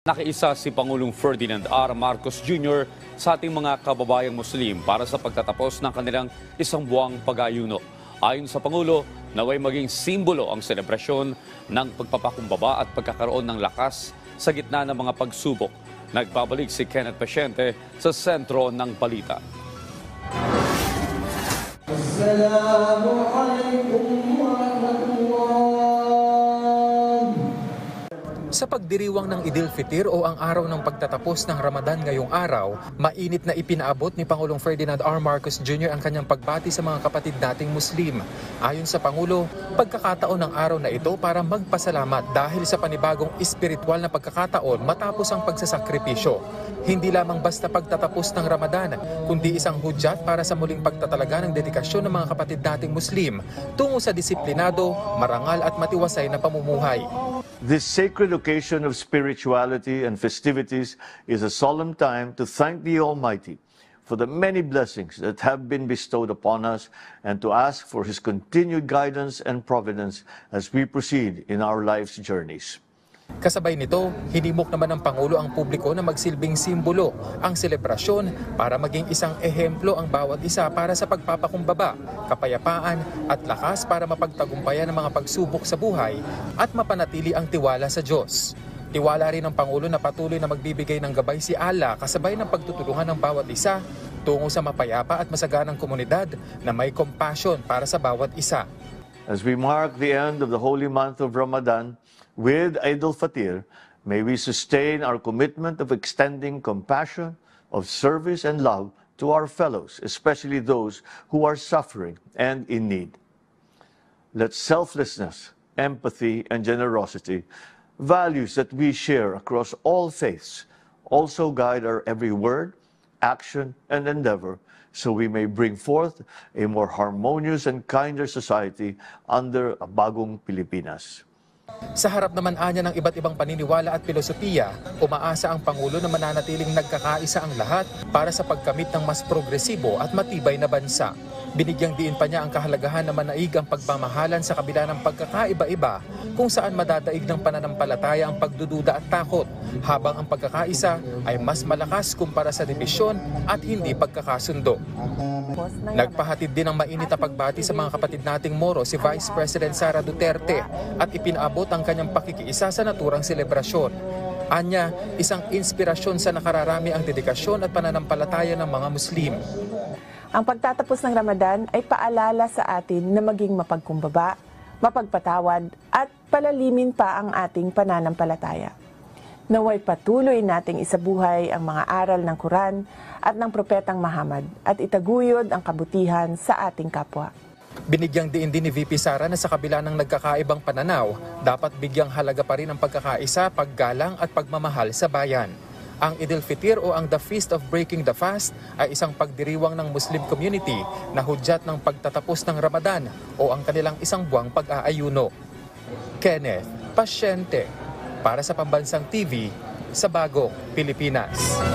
Nakiisa si Pangulong Ferdinand R. Marcos Jr. sa ating mga kababayang Muslim para sa pagtatapos ng kanilang isang buwang pag-ayuno. Ayon sa Pangulo, naway maging simbolo ang selebrasyon ng pagpapakumbaba at pagkakaroon ng lakas sa gitna ng mga pagsubok. Nagbabalik si Kenneth Pasyente sa sentro ng balita. Sa pagdiriwang ng Idil Fitr o ang araw ng pagtatapos ng Ramadan ngayong araw, mainit na ipinaabot ni Pangulong Ferdinand R. Marcos Jr. ang kanyang pagbati sa mga kapatid nating Muslim. Ayon sa Pangulo, pagkakataon ng araw na ito para magpasalamat dahil sa panibagong espiritual na pagkakataon matapos ang pagsasakripisyo. Hindi lamang basta pagtatapos ng Ramadan, kundi isang hudyat para sa muling pagtatalaga ng dedikasyon ng mga kapatid nating Muslim tungo sa disiplinado, marangal at matiwasay na pamumuhay. This sacred occasion of spirituality and festivities is a solemn time to thank the Almighty for the many blessings that have been bestowed upon us and to ask for His continued guidance and providence as we proceed in our life's journeys. Kasabay nito, hinimok naman ng Pangulo ang publiko na magsilbing simbolo ang selebrasyon para maging isang ehemplo ang bawat isa para sa pagpapakumbaba, kapayapaan at lakas para mapagtagumpayan ang mga pagsubok sa buhay at mapanatili ang tiwala sa Diyos. Tiwala rin ng Pangulo na patuloy na magbibigay ng gabay si Allah kasabay ng pagtutulungan ng bawat isa tungo sa mapayapa at masaganang komunidad na may compassion para sa bawat isa. As we mark the end of the holy month of Ramadan, with Idil Fitr, may we sustain our commitment of extending compassion, of service and love to our fellows, especially those who are suffering and in need. Let selflessness, empathy, and generosity, values that we share across all faiths, also guide our every word, action, and endeavor, so we may bring forth a more harmonious and kinder society under a bagong Pilipinas. Sa harap naman anya ng iba't ibang paniniwala at filosofiya, umaasa ang Pangulo na mananatiling nagkakaisa ang lahat para sa pagkamit ng mas progresibo at matibay na bansa. Binigyang diin pa niya ang kahalagahan na manaig ang pagmamahalan sa kabila ng pagkakaiba-iba kung saan madadaig ng pananampalataya ang pagdududa at takot, habang ang pagkakaisa ay mas malakas kumpara sa dibisyon at hindi pagkakasundo. Nagpahatid din ng mainit na pagbati sa mga kapatid nating Moro si Vice President Sara Duterte at ipinaabot ang kanyang pakikiisa sa naturang selebrasyon. Anya, isang inspirasyon sa nakararami ang dedikasyon at pananampalataya ng mga Muslim. Ang pagtatapos ng Ramadan ay paalala sa atin na maging mapagkumbaba, mapagpatawad at palalimin pa ang ating pananampalataya. Naway patuloy nating isabuhay ang mga aral ng Quran at ng Propetang Muhammad at itaguyod ang kabutihan sa ating kapwa. Binigyang diin din ni VP Sara na sa kabila ng nagkakaibang pananaw, dapat bigyang halaga pa rin ang pagkakaisa, paggalang at pagmamahal sa bayan. Ang Idil Fitr o ang The Feast of Breaking the Fast ay isang pagdiriwang ng Muslim community na hudyat ng pagtatapos ng Ramadan o ang kanilang isang buwang pag-aayuno. Kenneth Pasyente para sa Pambansang TV sa Bagong Pilipinas.